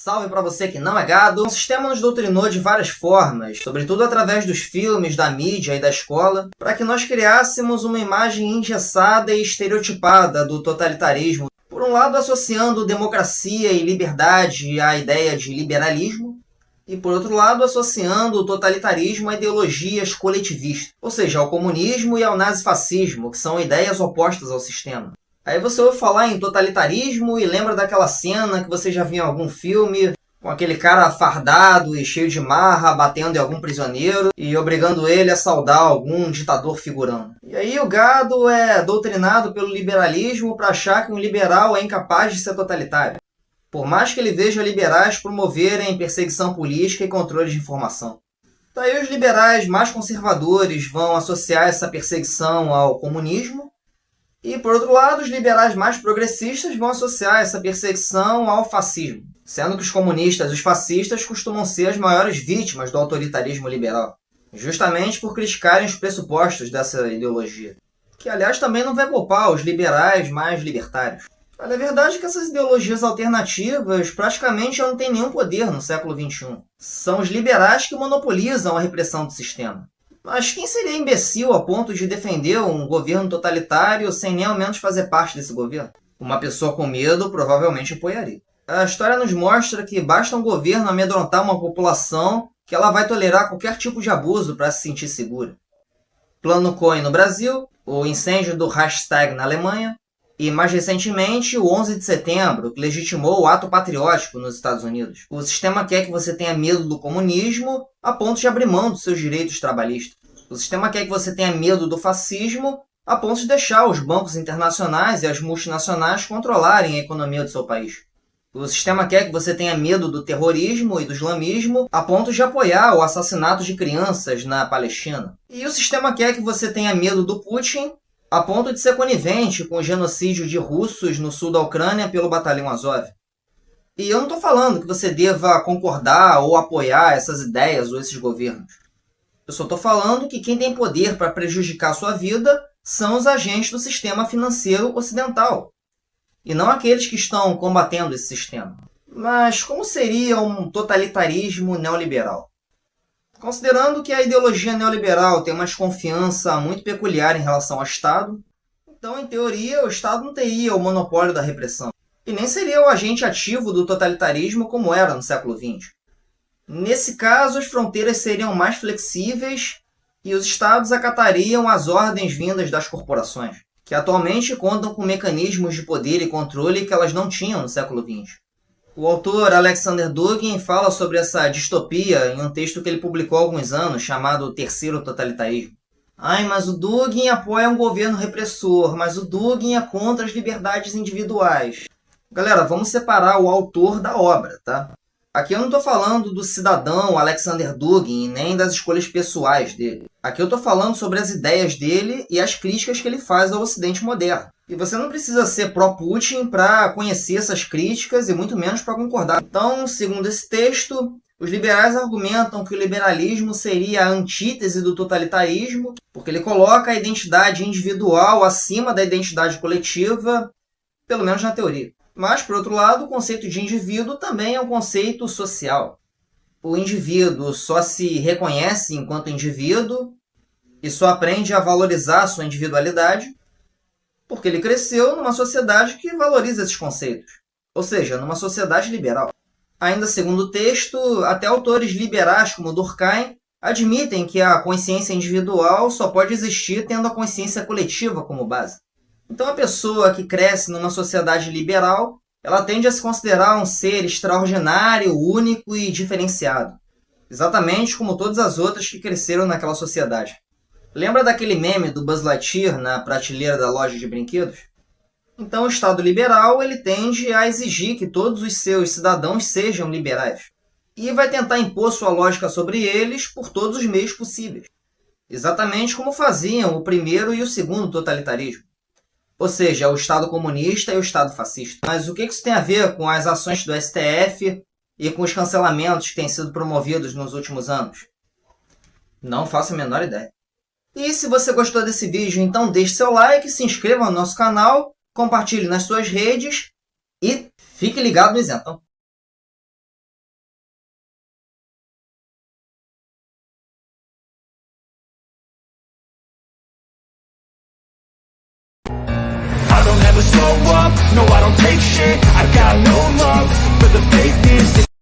Salve para você que não é gado! O sistema nos doutrinou de várias formas, sobretudo através dos filmes, da mídia e da escola, para que nós criássemos uma imagem engessada e estereotipada do totalitarismo. Por um lado, associando democracia e liberdade à ideia de liberalismo, e por outro lado, associando o totalitarismo a ideologias coletivistas, ou seja, ao comunismo e ao nazifascismo, que são ideias opostas ao sistema. Aí você ouve falar em totalitarismo e lembra daquela cena que você já viu em algum filme, com aquele cara fardado e cheio de marra, batendo em algum prisioneiro e obrigando ele a saudar algum ditador figurão. E aí o gado é doutrinado pelo liberalismo para achar que um liberal é incapaz de ser totalitário, por mais que ele veja liberais promoverem perseguição política e controle de informação. Daí os liberais mais conservadores vão associar essa perseguição ao comunismo, e, por outro lado, os liberais mais progressistas vão associar essa perseguição ao fascismo, sendo que os comunistas e os fascistas costumam ser as maiores vítimas do autoritarismo liberal, justamente por criticarem os pressupostos dessa ideologia, que, aliás, também não vai poupar os liberais mais libertários. Mas a verdade é que essas ideologias alternativas praticamente já não têm nenhum poder no século XXI. São os liberais que monopolizam a repressão do sistema. Mas quem seria imbecil a ponto de defender um governo totalitário sem nem ao menos fazer parte desse governo? Uma pessoa com medo provavelmente apoiaria. A história nos mostra que basta um governo amedrontar uma população que ela vai tolerar qualquer tipo de abuso para se sentir segura. Plano Cohen no Brasil, o incêndio do Reichstag na Alemanha e, mais recentemente, o 11 de setembro, que legitimou o ato patriótico nos Estados Unidos. O sistema quer que você tenha medo do comunismo a ponto de abrir mão dos seus direitos trabalhistas. O sistema quer que você tenha medo do fascismo a ponto de deixar os bancos internacionais e as multinacionais controlarem a economia do seu país. O sistema quer que você tenha medo do terrorismo e do islamismo a ponto de apoiar o assassinato de crianças na Palestina. E o sistema quer que você tenha medo do Putin a ponto de ser conivente com o genocídio de russos no sul da Ucrânia pelo Batalhão Azov. E eu não estou falando que você deva concordar ou apoiar essas ideias ou esses governos. Eu só estou falando que quem tem poder para prejudicar a sua vida são os agentes do sistema financeiro ocidental, e não aqueles que estão combatendo esse sistema. Mas como seria um totalitarismo neoliberal? Considerando que a ideologia neoliberal tem uma desconfiança muito peculiar em relação ao Estado, então, em teoria, o Estado não teria o monopólio da repressão, e nem seria o agente ativo do totalitarismo como era no século XX. Nesse caso, as fronteiras seriam mais flexíveis e os Estados acatariam as ordens vindas das corporações, que atualmente contam com mecanismos de poder e controle que elas não tinham no século XX. O autor Alexander Dugin fala sobre essa distopia em um texto que ele publicou há alguns anos, chamado Terceiro Totalitarismo. Mas o Dugin apoia um governo repressor, mas o Dugin é contra as liberdades individuais. Galera, vamos separar o autor da obra, tá? Aqui eu não estou falando do cidadão Alexander Dugin, nem das escolhas pessoais dele. Aqui eu estou falando sobre as ideias dele e as críticas que ele faz ao Ocidente moderno. E você não precisa ser pró-Putin para conhecer essas críticas e muito menos para concordar. Então, segundo esse texto, os liberais argumentam que o liberalismo seria a antítese do totalitarismo, porque ele coloca a identidade individual acima da identidade coletiva, pelo menos na teoria. Mas, por outro lado, o conceito de indivíduo também é um conceito social. O indivíduo só se reconhece enquanto indivíduo e só aprende a valorizar sua individualidade porque ele cresceu numa sociedade que valoriza esses conceitos, ou seja, numa sociedade liberal. Ainda segundo o texto, até autores liberais como Durkheim admitem que a consciência individual só pode existir tendo a consciência coletiva como base. Então a pessoa que cresce numa sociedade liberal, ela tende a se considerar um ser extraordinário, único e diferenciado, exatamente como todas as outras que cresceram naquela sociedade. Lembra daquele meme do Buzz Lightyear na prateleira da loja de brinquedos? Então o Estado liberal ele tende a exigir que todos os seus cidadãos sejam liberais e vai tentar impor sua lógica sobre eles por todos os meios possíveis, exatamente como faziam o primeiro e o segundo totalitarismo, ou seja, o Estado comunista e o Estado fascista. Mas o que isso tem a ver com as ações do STF e com os cancelamentos que têm sido promovidos nos últimos anos? Não faço a menor ideia. E se você gostou desse vídeo, então deixe seu like, se inscreva no nosso canal, compartilhe nas suas redes e fique ligado no isentão. don't take shit. I got no love for the fakeness.